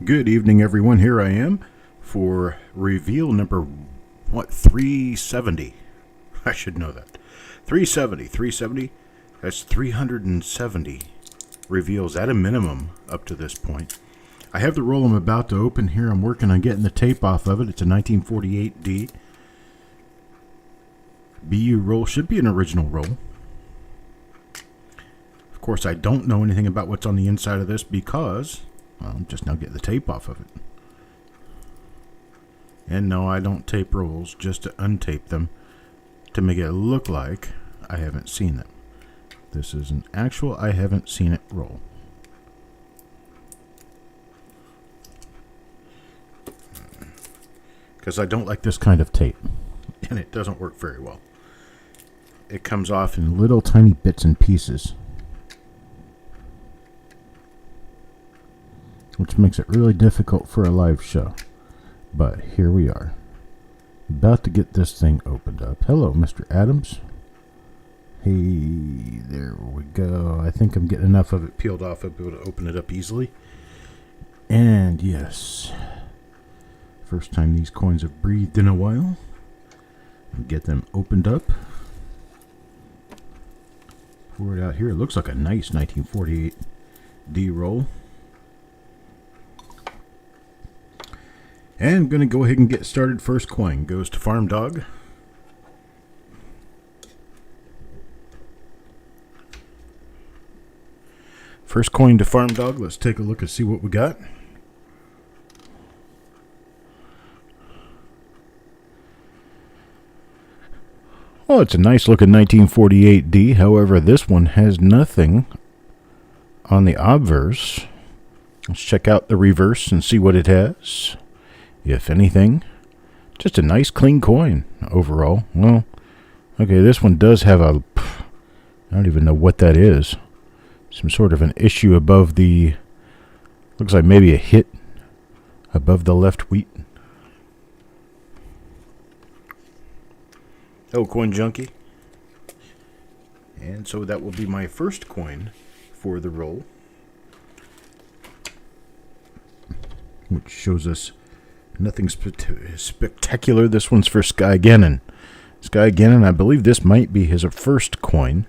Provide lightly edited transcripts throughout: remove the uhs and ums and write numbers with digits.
Good evening, everyone. Here I am for reveal number, 370. I should know that. 370. That's 370 reveals at a minimum up to this point. I have the roll I'm about to open here. I'm working on getting the tape off of it. It's a 1948D. BU roll. Should be an original roll. Of course, I don't know anything about what's on the inside of this because I'm just now getting the tape off of it. And no, I don't tape rolls just to untape them to make it look like I haven't seen them. This is an actual I haven't seen it roll. Because I don't like this kind of tape. And it doesn't work very well. It comes off in little tiny bits and pieces, which makes it really difficult for a live show. But here we are, about to get this thing opened up. Hello, Mr. Adams. Hey, there we go. I think I'm getting enough of it peeled off. I'll be able to open it up easily. And yes, first time these coins have breathed in a while. Get them opened up. Pour it out here. It looks like a nice 1948D roll. And I'm going to go ahead and get started. First coin goes to Farm Dog. First coin to Farm Dog. Let's take a look and see what we got. Well, it's a nice looking 1948D. However, this one has nothing on the obverse. Let's check out the reverse and see what it has. If anything, just a nice clean coin overall. Well, okay, this one does have a, I don't even know what that is. Some sort of an issue above the, looks like maybe a hit above the left wheat. Oh, coin junkie. And so that will be my first coin for the roll, which shows us nothing spectacular. This one's for Sky Gannon. Sky Gannon, I believe this might be his first coin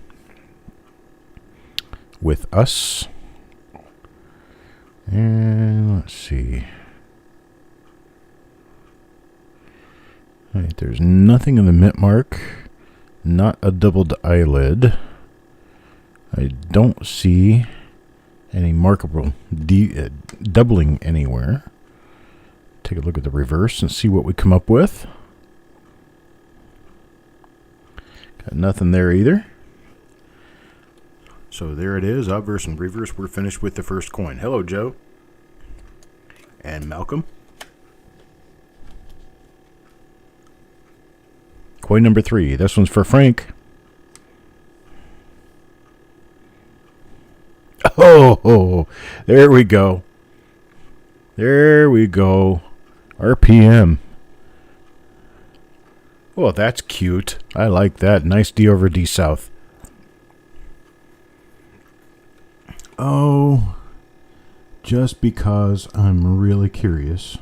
with us. And let's see. All right, there's nothing in the mint mark. Not a doubled eyelid. I don't see any markable doubling anywhere. Take a look at the reverse and see what we come up with. Got nothing there either. So there it is, obverse and reverse. We're finished with the first coin. Hello, Joe. And Malcolm. Coin number 3. This one's for Frank. Oh, there we go. There we go. RPM. Well, that's cute. I like that. Nice D over D South. Oh, just because I'm really curious.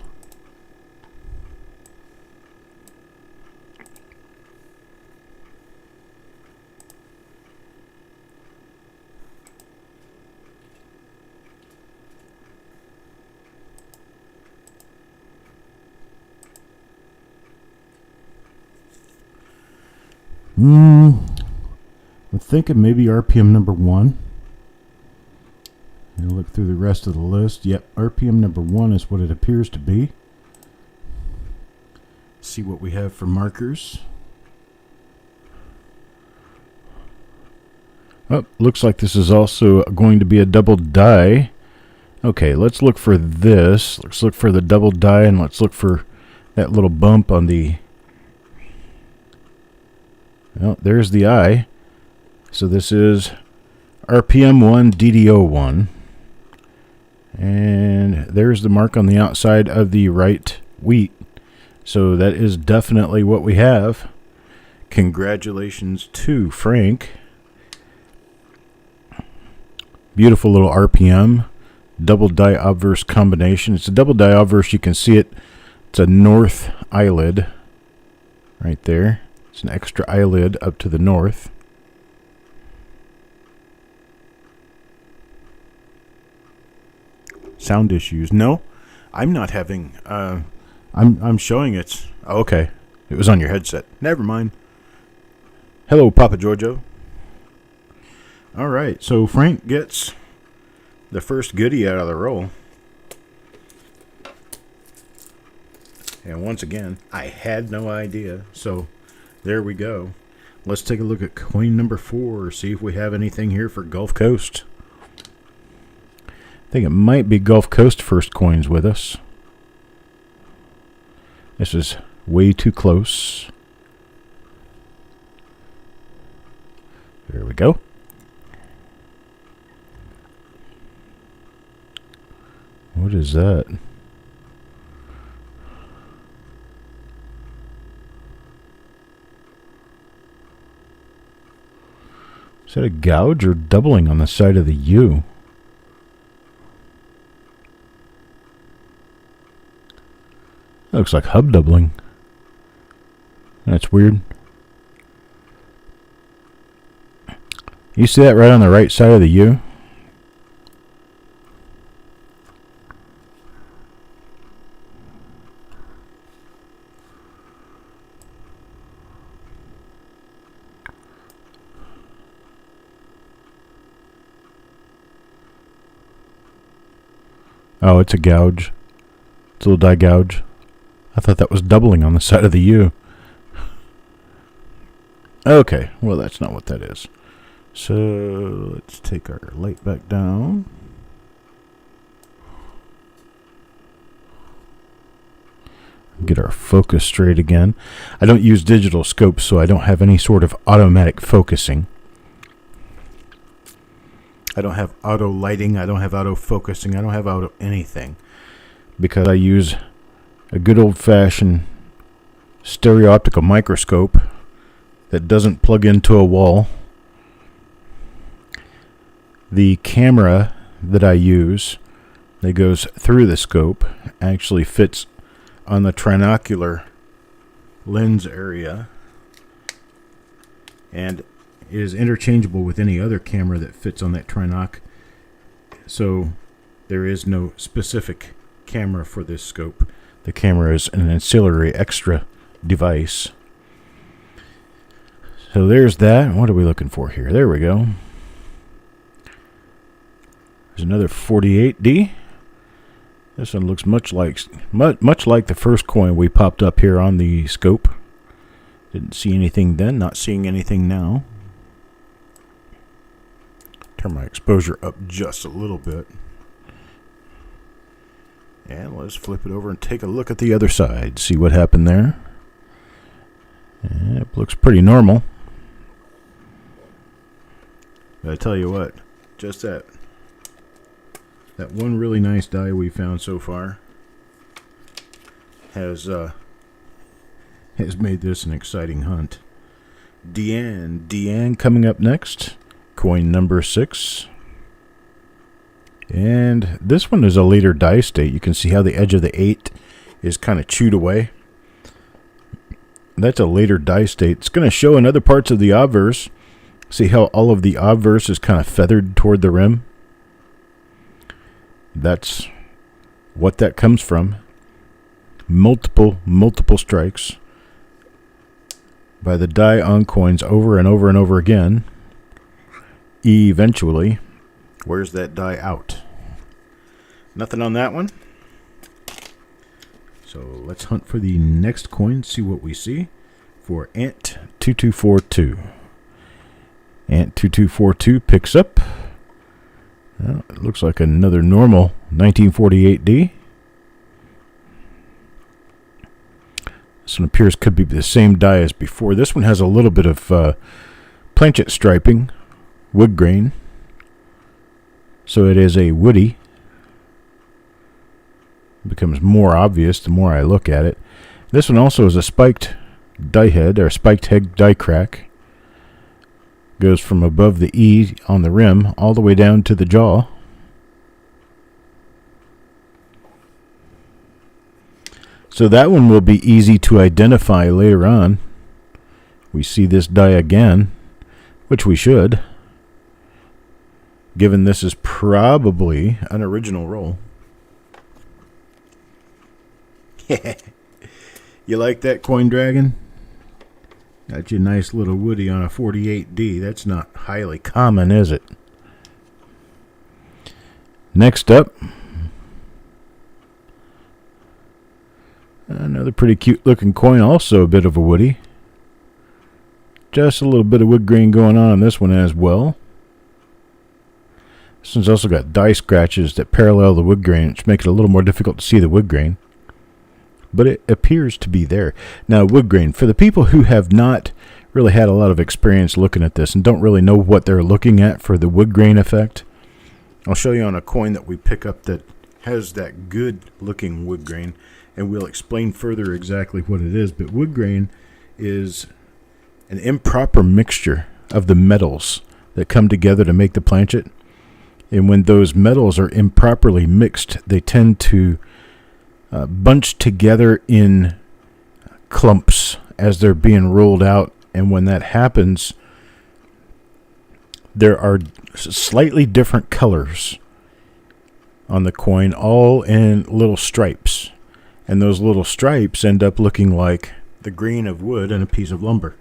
I'm thinking maybe RPM number 1. And look through the rest of the list. Yep, RPM number 1 is what it appears to be. See what we have for markers. Oh, looks like this is also going to be a double die. Okay, let's look for this. Let's look for the double die, and let's look for that little bump on the... Well, there's the eye. So this is RPM 1, DDO 1. And there's the mark on the outside of the right wheat. So that is definitely what we have. Congratulations to Frank. Beautiful little RPM. double die obverse combination. It's a double die obverse. You can see it. It's a north eyelid right there. It's an extra eyelid up to the north. Sound issues? No, I'm not having. I'm showing it. Oh, okay, it was on your headset. Never mind. Hello, Papa Giorgio. All right, so Frank gets the first goodie out of the roll. And once again, I had no idea. So there we go. Let's take a look at coin number 4. See if we have anything here for Gulf Coast. I think it might be Gulf Coast first coins with us. This is way too close. There we go. What is that? Is that a gouge or doubling on the side of the U? That looks like hub doubling. That's weird. You see that right on the right side of the U? Oh, it's a gouge. It's a little die gouge. I thought that was doubling on the side of the U. Okay, well that's not what that is. So let's take our light back down. Get our focus straight again. I don't use digital scopes, so I don't have any sort of automatic focusing. I don't have auto lighting. I don't have auto focusing. I don't have auto anything. Because I use a good old-fashioned stereo-optical microscope that doesn't plug into a wall. The camera that I use that goes through the scope actually fits on the trinocular lens area and is interchangeable with any other camera that fits on that trinoc. So there is no specific camera for this scope. The camera is an ancillary extra device. So there's that. What are we looking for here? There we go. There's another 48D. This one looks much like the first coin we popped up here on the scope. Didn't see anything then, not seeing anything now. Turn my exposure up just a little bit. And let's flip it over and take a look at the other side. See what happened there. Yeah, it looks pretty normal. But I tell you what, just that one really nice die we found so far has made this an exciting hunt. Deanne coming up next. Coin number 6. And this one is a later die state. You can see how the edge of the 8 is kind of chewed away. That's a later die state. It's going to show in other parts of the obverse. See how all of the obverse is kind of feathered toward the rim? That's what that comes from. Multiple strikes by the die on coins over and over and over again. Eventually wears that die out. Nothing on that one. So let's hunt for the next coin, see what we see for Ant 2242. Ant 2242 picks up. Well, it looks like another normal 1948D. This one appears could be the same die as before. This one has a little bit of planchet striping, wood grain. So it is a woody. It becomes more obvious the more I look at it. This one also is a spiked die head, or spiked head die crack. Goes from above the E on the rim all the way down to the jaw. So that one will be easy to identify later on. We see this die again, which we should, given this is probably an original roll. You like that, Coin Dragon? Got you a nice little Woody on a 48D. That's not highly common, is it? Next up, another pretty cute looking coin, also a bit of a Woody. Just a little bit of wood grain going on this one as well. This one's also got die scratches that parallel the wood grain, which makes it a little more difficult to see the wood grain. But it appears to be there. Now, wood grain, for the people who have not really had a lot of experience looking at this and don't really know what they're looking at for the wood grain effect, I'll show you on a coin that we pick up that has that good looking wood grain, and we'll explain further exactly what it is. But wood grain is an improper mixture of the metals that come together to make the planchet. And when those metals are improperly mixed, they tend to bunch together in clumps as they're being rolled out. And when that happens, there are slightly different colors on the coin, all in little stripes. And those little stripes end up looking like the grain of wood and a piece of lumber.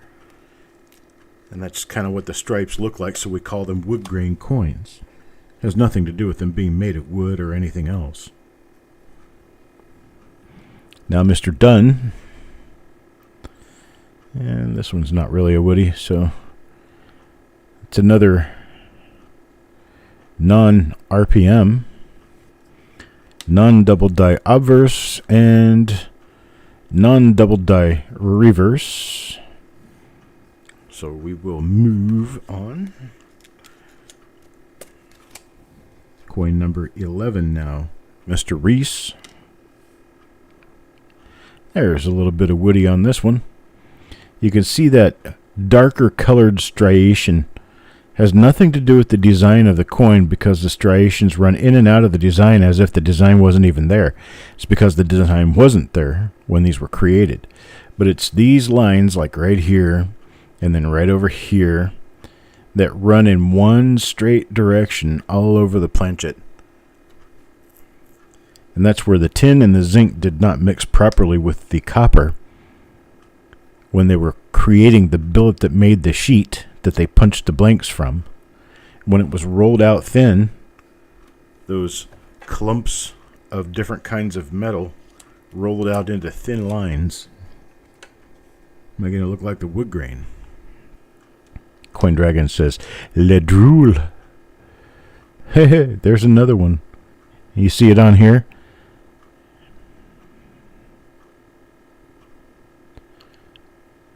And that's kind of what the stripes look like, so we call them wood grain coins. It has nothing to do with them being made of wood or anything else. Now, Mr. Dunn. And this one's not really a Woody, so it's another non-RPM, non-double die obverse, and non-double die reverse. So we will move on. Coin number 11 now. Mr. Reese. There's a little bit of Woody on this one. You can see that darker colored striation has nothing to do with the design of the coin, because the striations run in and out of the design as if the design wasn't even there. It's because the design wasn't there when these were created. But it's these lines, like right here and then right over here, that run in one straight direction all over the planchet. And that's where the tin and the zinc did not mix properly with the copper when they were creating the billet that made the sheet that they punched the blanks from. When it was rolled out thin, those clumps of different kinds of metal rolled out into thin lines, making it look like the wood grain. Coin Dragon says, Le drool. Hey, there's another one. You see it on here?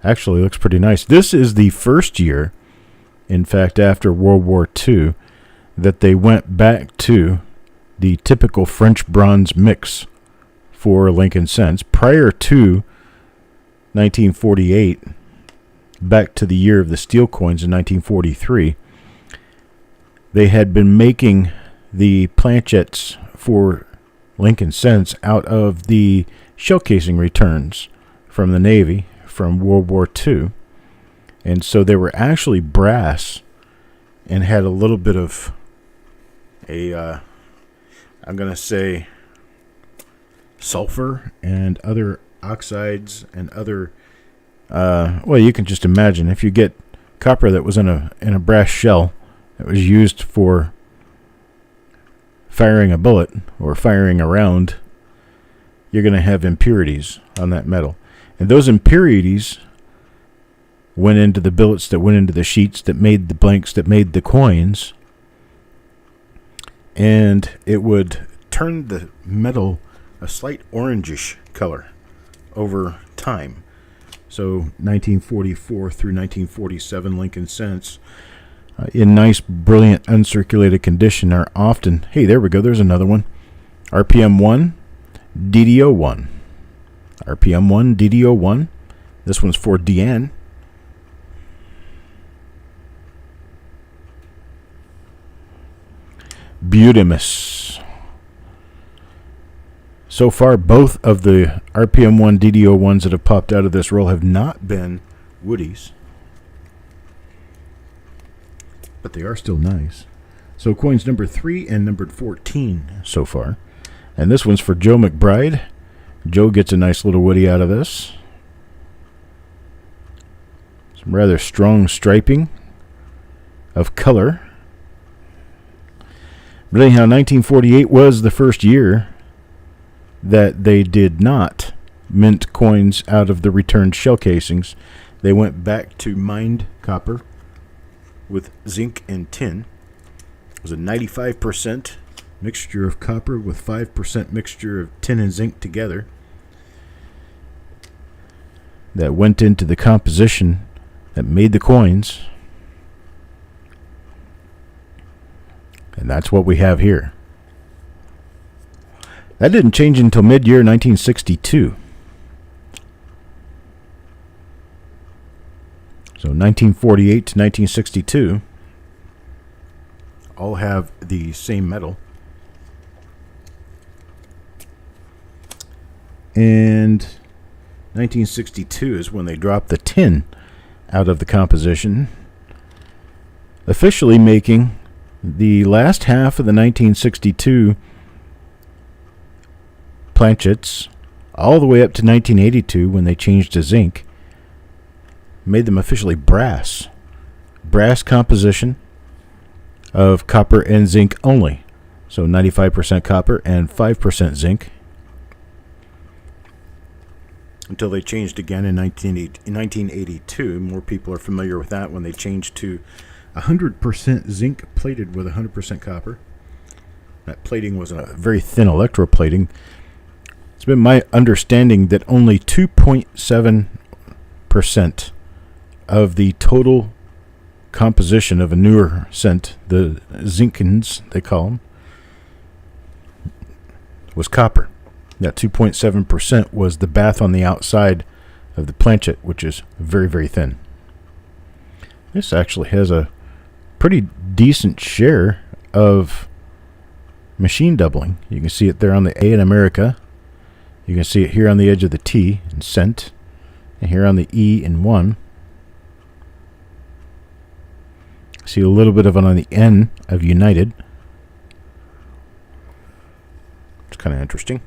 Actually, looks pretty nice. This is the first year, in fact, after World War II, that they went back to the typical French bronze mix for Lincoln cents. Prior to 1948, back to the year of the steel coins in 1943, they had been making the planchets for Lincoln cents out of the shell casing returns from the Navy from World War II. And so they were actually brass and had a little bit of a, I'm going to say, sulfur and other oxides and other, well, you can just imagine if you get copper that was in a brass shell that was used for firing a bullet or firing a round, you're going to have impurities on that metal. And those impurities went into the billets that went into the sheets that made the blanks that made the coins. And it would turn the metal a slight orangish color over time. So 1944 through 1947 Lincoln cents, in nice, brilliant, uncirculated condition, are often, hey, there we go, there's another one, RPM 1, DDO 1. RPM 1, DDO 1. This one's for DN. Beautimus. So far, both of the RPM1 DD01s that have popped out of this roll have not been woodies. But they are still nice. So coins number 3 and numbered 14 so far. And this one's for Joe McBride. Joe gets a nice little woody out of this. Some rather strong striping of color. But anyhow, 1948 was the first year that they did not mint coins out of the returned shell casings. They went back to mined copper with zinc and tin. It was a 95% mixture of copper with 5% mixture of tin and zinc together that went into the composition that made the coins. And that's what we have here. That didn't change until mid-year 1962. So 1948 to 1962 all have the same metal. And 1962 is when they dropped the tin out of the composition, officially making the last half of the 1962 planchets all the way up to 1982 when they changed to zinc, made them officially brass. Brass composition of copper and zinc only. So 95% copper and 5% zinc. Until they changed again in 1982. More people are familiar with that when they changed to 100% zinc plated with 100% copper. That plating was a very thin electroplating. It's been my understanding that only 2.7% of the total composition of a newer cent, the zincans they call them, was copper. That 2.7% was the bath on the outside of the planchet, which is very, very thin. This actually has a pretty decent share of machine doubling. You can see it there on the A in America. You can see it here on the edge of the T in cent, and here on the E in 1. See a little bit of it on the N of United. It's kind of interesting.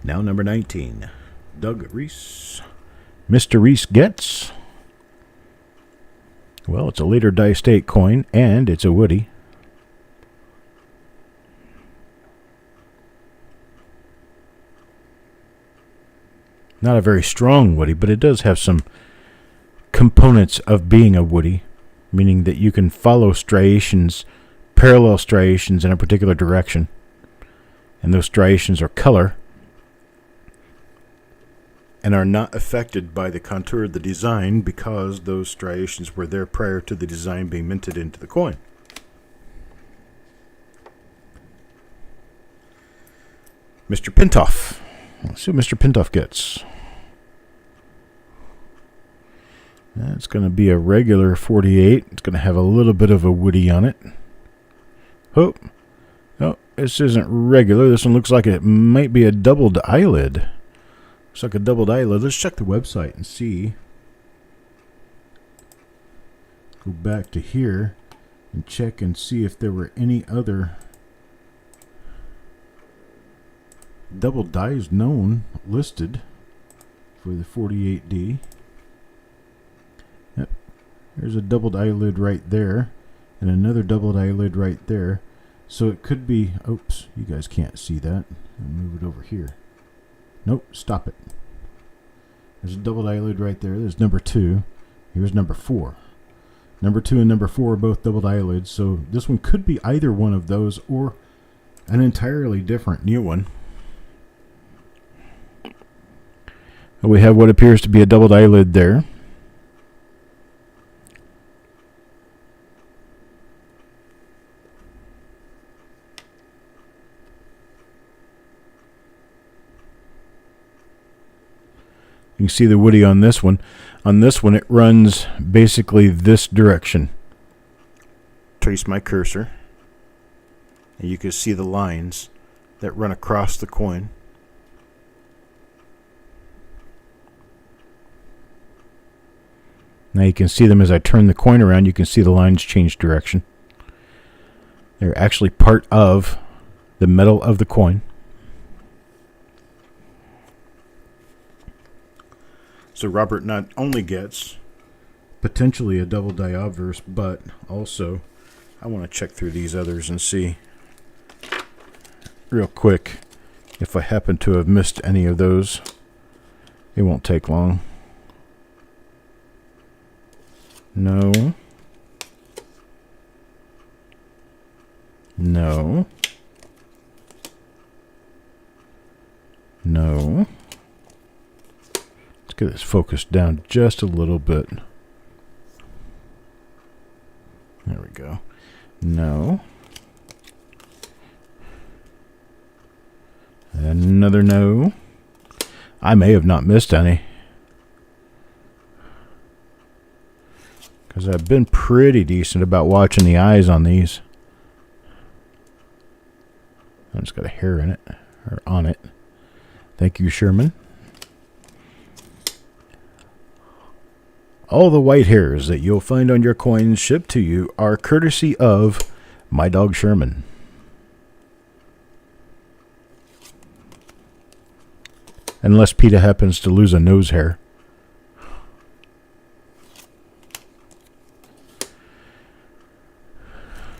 Now number 19, Doug Reese. Mr. Reese gets, well, it's a later die-state coin, and it's a woody. Not a very strong woody, but it does have some components of being a woody, meaning that you can follow striations, parallel striations in a particular direction. And those striations are color and are not affected by the contour of the design because those striations were there prior to the design being minted into the coin. Mr. Pintoff. Let's see what Mr. Pintoff gets. That's going to be a regular 48. It's going to have a little bit of a woody on it. Oh, this isn't regular. This one looks like it might be a doubled eyelid. Looks like a doubled eyelid. Let's check the website and see. Go back to here and check and see if there were any other double dies known listed for the 48D. Yep. There's a doubled eyelid right there and another doubled eyelid right there. So it could be, oops, you guys can't see that. I'll move it over here. Nope, stop it. There's a doubled eyelid right there. There's number 2. Here's number 4. Number 2 and number 4 are both doubled eyelids, so this one could be either one of those or an entirely different new one. We have what appears to be a doubled eyelid there. You can see the woody on this one. On this one, it runs basically this direction. trace my cursor, and you can see the lines that run across the coin. Now you can see them as I turn the coin around. You can see the lines change direction. They're actually part of the metal of the coin. So Robert not only gets potentially a double die obverse, but also I want to check through these others and see real quick if I happen to have missed any of those. It won't take long. No. No. No. Let's get this focused down just a little bit. There we go. No. Another no. I may have not missed any, because I've been pretty decent about watching the eyes on these. I just got a hair in it, or on it. Thank you, Sherman. All the white hairs that you'll find on your coins shipped to you are courtesy of my dog Sherman. Unless PETA happens to lose a nose hair.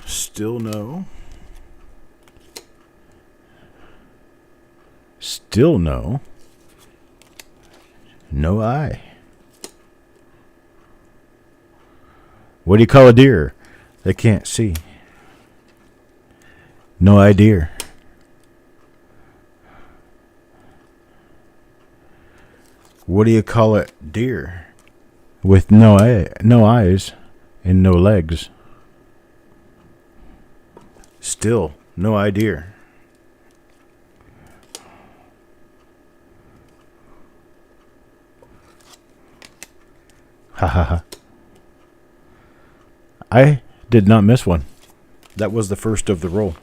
Still no. Still no. No eye. What do you call a deer that can't see? No idea. What do you call it? Deer with no eyes and no legs. Still no idea. Ha ha ha. I did not miss one. That was the first of the roll.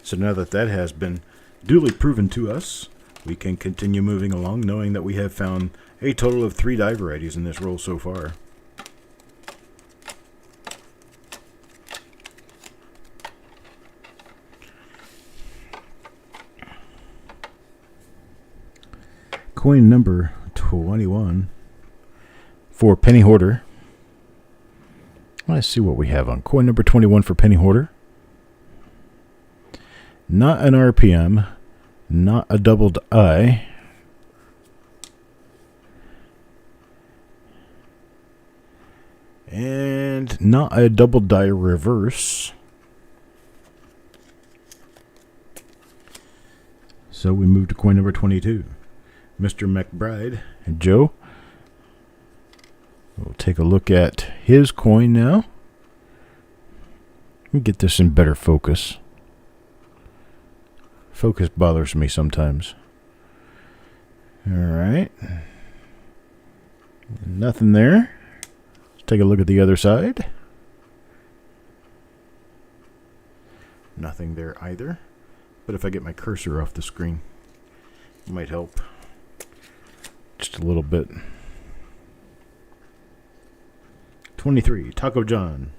So now that that has been duly proven to us, we can continue moving along, knowing that we have found a total of 3 die varieties in this roll so far. Coin number 21 for Penny Hoarder. Let's see what we have on coin number 21 for Penny Hoarder. Not an RPM. Not a doubled eye. And not a double die reverse. So we move to coin number 22. Mr. McBride and Joe. We'll take a look at his coin now. Let me get this in better focus. Focus bothers me sometimes. Alright. Nothing there. Let's take a look at the other side. Nothing there either. But if I get my cursor off the screen, it might help. Just a little bit. 23, Taco John.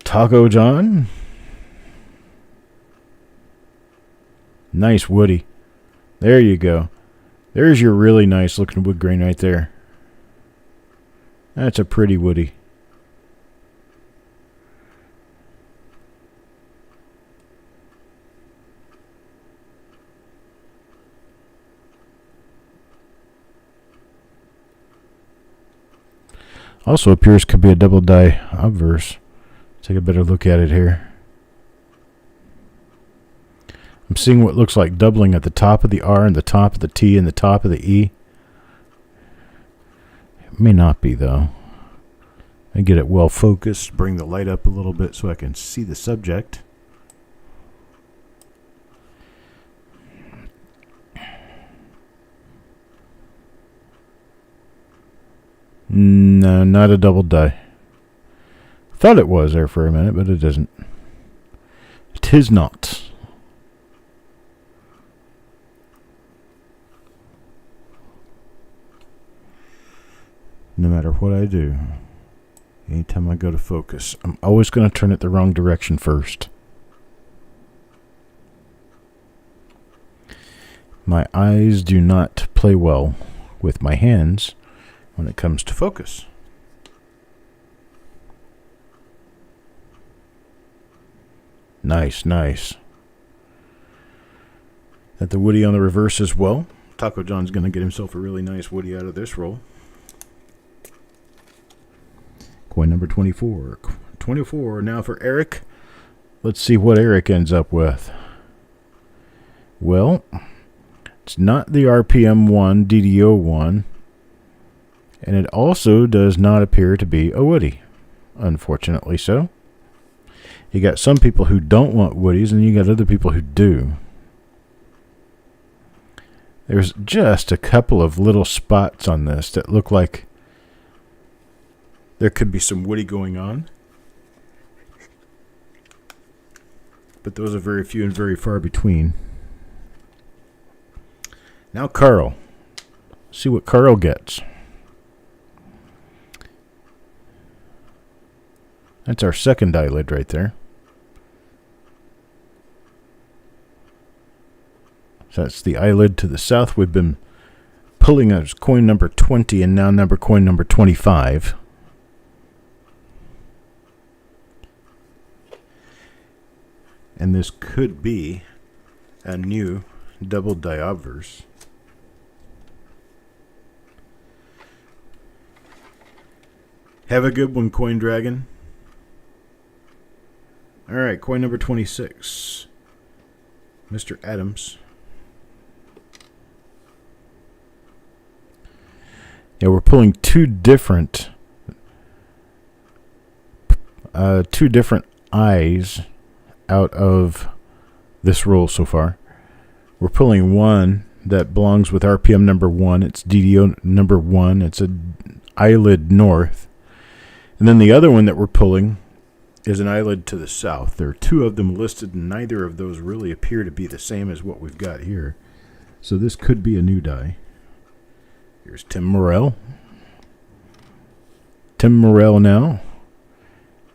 Taco John. Nice woody. There you go. There's your really nice looking wood grain right there. That's a pretty woody. Also appears could be a double die obverse. Take a better look at it here. I'm seeing what looks like doubling at the top of the R and the top of the T and the top of the E. It may not be, though. I get it well focused, bring the light up a little bit so I can see the subject. No, not a double die. Thought it was there for a minute, but it isn't. It is not. No matter what I do, anytime I go to focus, I'm always going to turn it the wrong direction first. My eyes do not play well with my hands when it comes to focus. Nice, nice. Got the woody on the reverse as well. Taco John's going to get himself a really nice woody out of this roll. Coin number 24. 24 now for Eric. Let's see what Eric ends up with. Well, it's not the RPM 1, DDO 1. And it also does not appear to be a woody. Unfortunately so. You got some people who don't want woodies, and you got other people who do. There's just a couple of little spots on this that look like there could be some woody going on. But those are very few and very far between. Now Carl. See what Carl gets. That's our second eyelid right there. So that's the eyelid to the south. We've been pulling as coin number 20 and now coin number 25. And this could be a new double die obverse. Have a good one, Coin Dragon. All right, coin number 26. Mr. Adams. Yeah, we're pulling two different eyes out of this roll so far. We're pulling one that belongs with RPM number 1. It's DDO number 1. It's an eyelid north. And then the other one that we're pulling is an eyelid to the south. There are two of them listed, and neither of those really appear to be the same as what we've got here. So this could be a new die. Here's Tim Morrell. Tim Morrell now.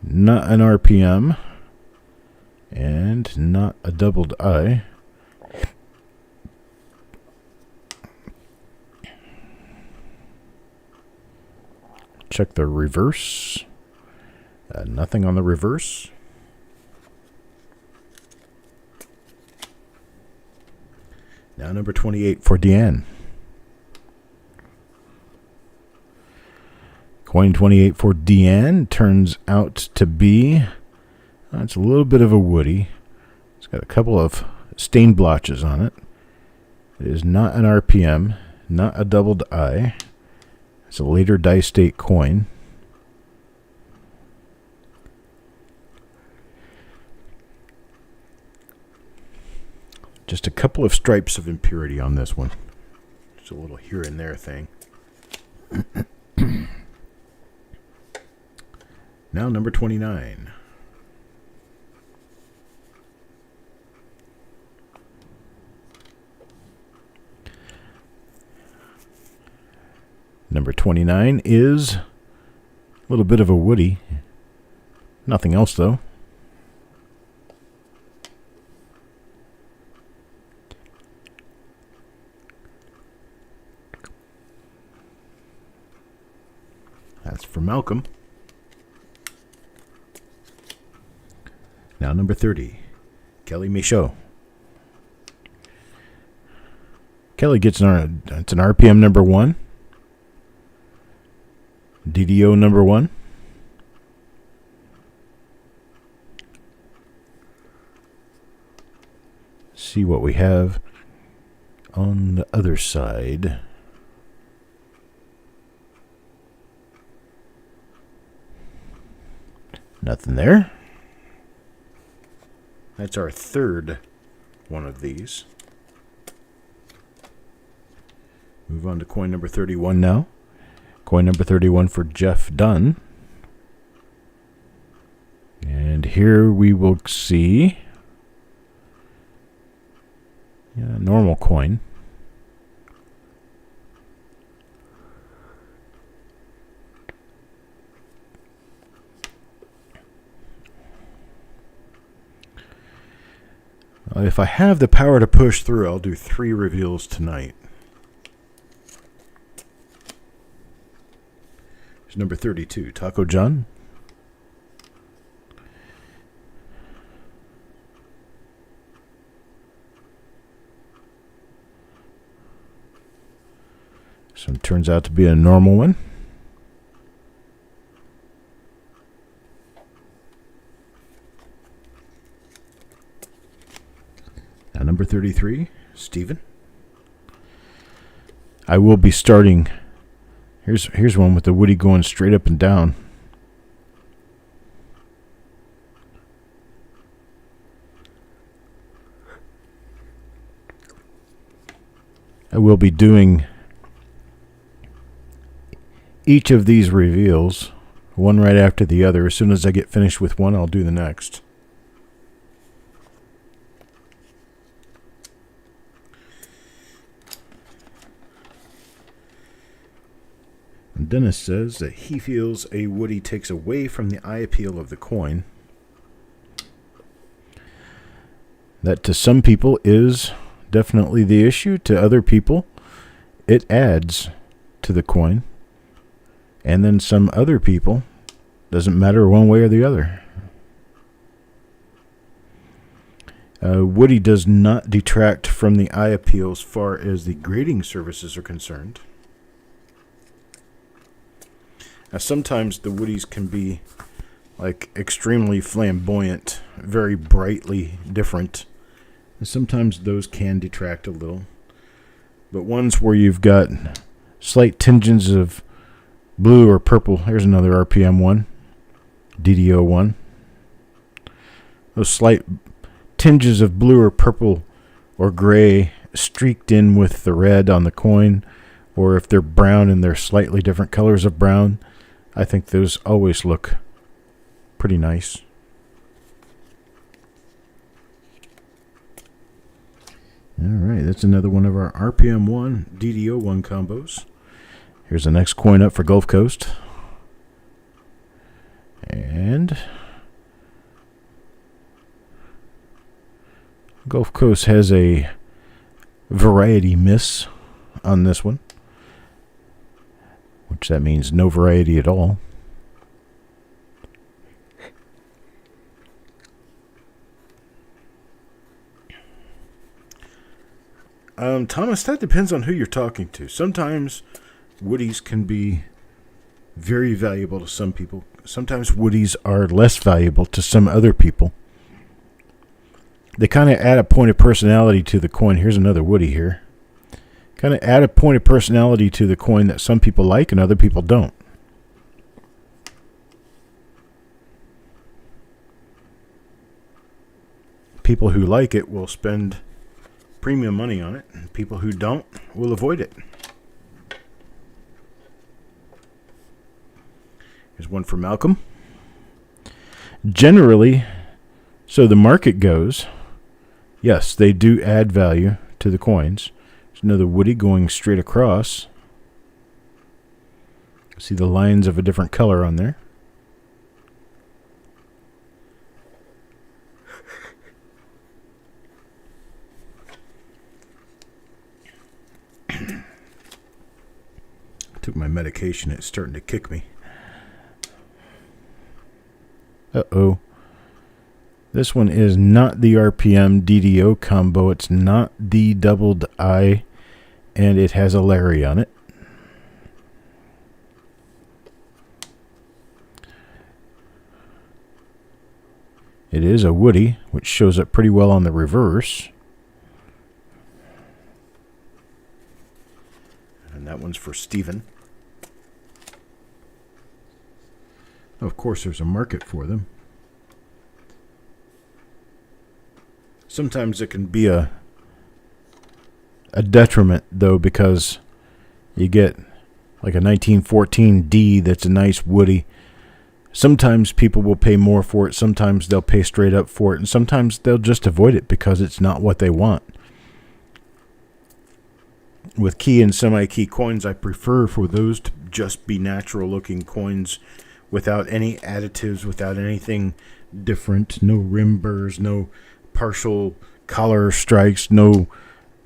Not an RPM. And not a doubled eye. Check the reverse. Nothing on the reverse. Now number 28 for Deanne. Coin 28 for Deanne turns out to be, it's a little bit of a woody. It's got a couple of stain blotches on it. It is not an RPM, not a doubled eye. It's a later die state coin. Just a couple of stripes of impurity on this one. Just a little here and there thing. Now number 29. Number 29 is a little bit of a woody. Nothing else though. That's for Malcolm. Now number 30, Kelly Michaud. Kelly gets it's an RPM number 1. DDO number 1. See what we have on the other side. Nothing there. That's our third one of these. Move on to coin number 31 now. Coin number 31 for Jeff Dunn. And here we will see a normal coin. If I have the power to push through, I'll do 3 reveals tonight. Here's number 32, Taco John. So it turns out to be a normal one. Now number 33, Stephen. I will be starting. Here's one with the Woody going straight up and down. I will be doing each of these reveals, one right after the other. As soon as I get finished with one, I'll do the next. And Dennis says that he feels a Woody takes away from the eye appeal of the coin. That to some people is definitely the issue. To other people, it adds to the coin. And then some other people, doesn't matter one way or the other. Woody does not detract from the eye appeal as far as the grading services are concerned. Now, sometimes the Woodies can be like extremely flamboyant, very brightly different. And sometimes those can detract a little. But ones where you've got slight tinges of blue or purple. Here's another RPM one, DDO one. Those slight tinges of blue or purple or gray streaked in with the red on the coin, or if they're brown and they're slightly different colors of brown, I think those always look pretty nice. All right, that's another one of our RPM 1, DDO 1 combos. Here's the next coin up for Gulf Coast. And Gulf Coast has a variety miss on this one, which that means no variety at all. Thomas, that depends on who you're talking to. Sometimes Woodies can be very valuable to some people. Sometimes Woodies are less valuable to some other people. They kind of add a point of personality to the coin. Here's another Woody here. Kind of add a point of personality to the coin that some people like and other people don't. People who like it will spend premium money on it, and people who don't will avoid it. Here's one for Malcolm. Generally, so the market goes, yes, they do add value to the coins. There's another Woody going straight across. See the lines of a different color on there. I took my medication. It's starting to kick me. Uh-oh. This one is not the RPM DDO combo. It's not the doubled eye, and it has a Larry on it. It is a Woody, which shows up pretty well on the reverse. And that one's for Stephen. Of course, there's a market for them. Sometimes it can be a detriment, though, because you get like a 1914 D that's a nice Woody Sometimes people will pay more for it, sometimes they'll pay straight up for it, and sometimes they'll just avoid it because it's not what they want. With key and semi-key coins, I prefer for those to just be natural looking coins without any additives, without anything different, no rim burrs, no partial collar strikes, no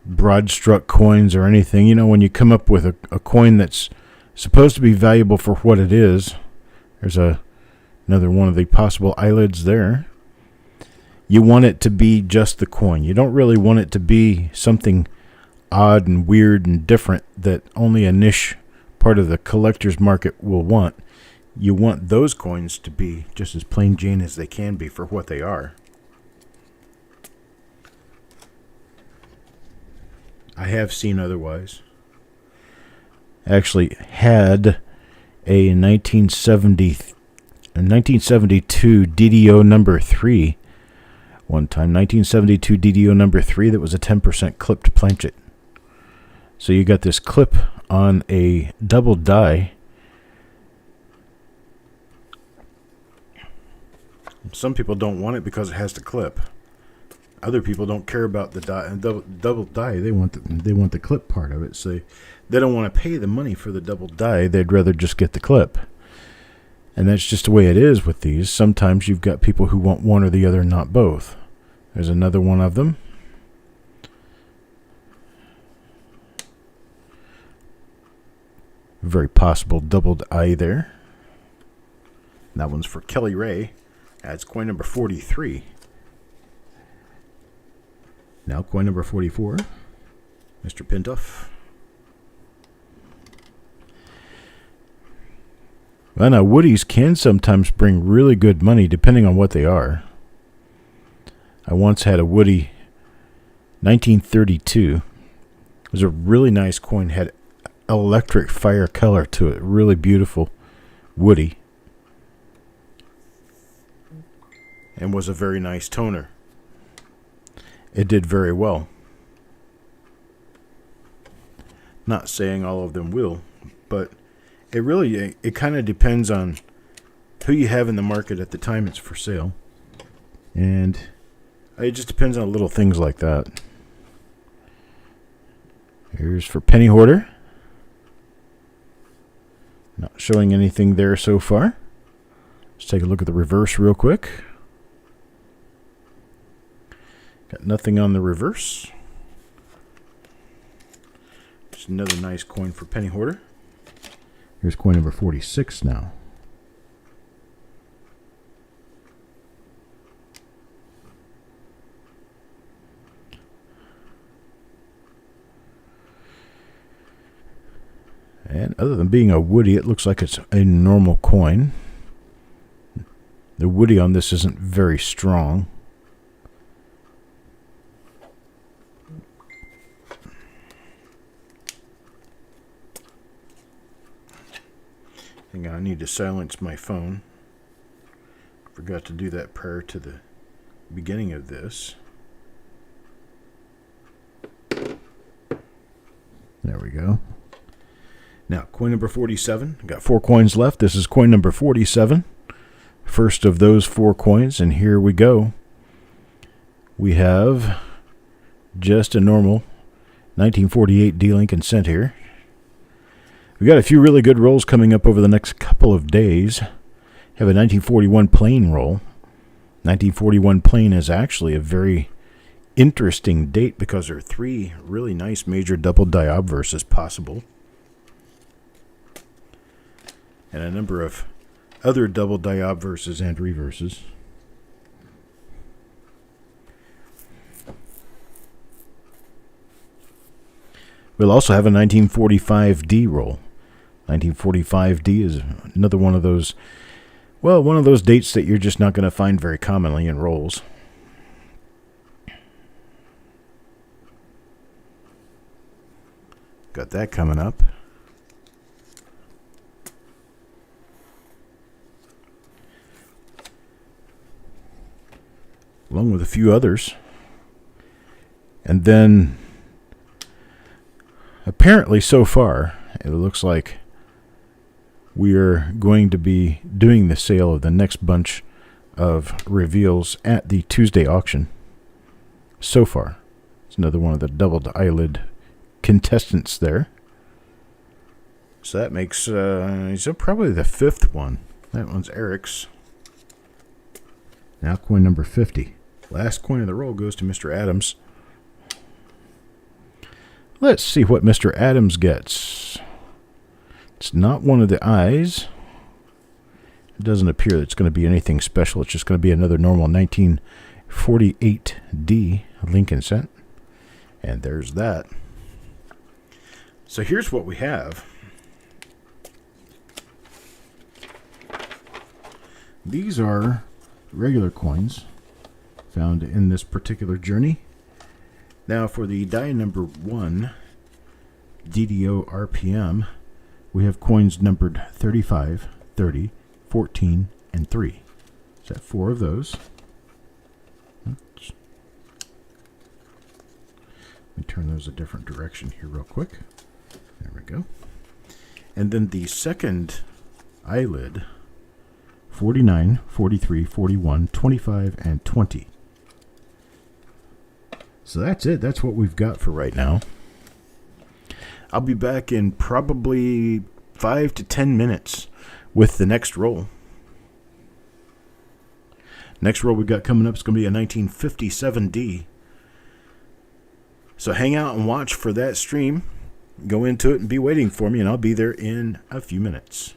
broad struck coins or anything. You know, when you come up with a coin that's supposed to be valuable for what it is, there's another one of the possible eyelids there. You want it to be just the coin. You don't really want it to be something odd and weird and different that only a niche part of the collector's market will want. You want those coins to be just as plain Jane as they can be for what they are. I have seen otherwise. I actually had a 1972 DDO number 3 one time. 1972 DDO number 3 that was a 10% clipped planchet. So you got this clip on a double die. Some people don't want it because it has the clip. Other people don't care about the die, double die. They want the clip part of it. So they don't want to pay the money for the double die. They'd rather just get the clip. And that's just the way it is with these. Sometimes you've got people who want one or the other, not both. There's another one of them. Very possible doubled eye there. That one's for Kelly Ray. That's coin number 43. Now coin number 44. Mr. Pintoff. Well, now woodies can sometimes bring really good money depending on what they are. I once had a woody, 1932. It was a really nice coin. Had electric fire color to it. Really beautiful woody. And was a very nice toner. It did very well. Not saying all of them will, but it kind of depends on who you have in the market at the time it's for sale. And it just depends on little things like that. Here's for Penny Hoarder. Not showing anything there so far. Let's take a look at the reverse real quick. Got nothing on the reverse. Just another nice coin for Penny Hoarder. Here's coin number 46 now. And other than being a woody, it looks like it's a normal coin. The woody on this isn't very strong. Hang on, I need to silence my phone. Forgot to do that prior to the beginning of this. There we go. Now, coin number 47. Got 4 coins left. This is coin number 47. First of those 4 coins, and here we go. We have just a normal 1948 D-Lincoln cent here. We got a few really good rolls coming up over the next couple of days. Have a 1941 plain roll. 1941 plain is actually a very interesting date because there are 3 really nice major double die obverses possible. And a number of other double die obverses and reverses. We'll also have a 1945D roll. 1945D is another one of those, well, one of those dates that you're just not going to find very commonly in rolls. Got that coming up. Along with a few others. And then, apparently so far, it looks like we are going to be doing the sale of the next bunch of reveals at the Tuesday auction. So far, it's another one of the doubled eyelid contestants there. So that makes probably the fifth one. That one's Eric's. Now coin number 50. Last coin of the roll goes to Mr. Adams. Let's see what Mr. Adams gets. It's not one of the eyes. It doesn't appear that it's going to be anything special. It's just going to be another normal 1948D Lincoln cent. And there's that. So here's what we have. These are regular coins found in this particular journey. Now for the die number 1 DDO RPM, we have coins numbered 35, 30, 14, and 3. So 4 of those. Oops. Let me turn those a different direction here real quick. There we go. And then the second eyelid, 49, 43, 41, 25, and 20. So that's it. That's what we've got for right now. I'll be back in probably 5 to 10 minutes with the next roll. Next roll we've got coming up is going to be a 1957D. So hang out and watch for that stream. Go into it and be waiting for me, and I'll be there in a few minutes.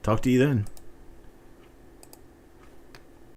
Talk to you then.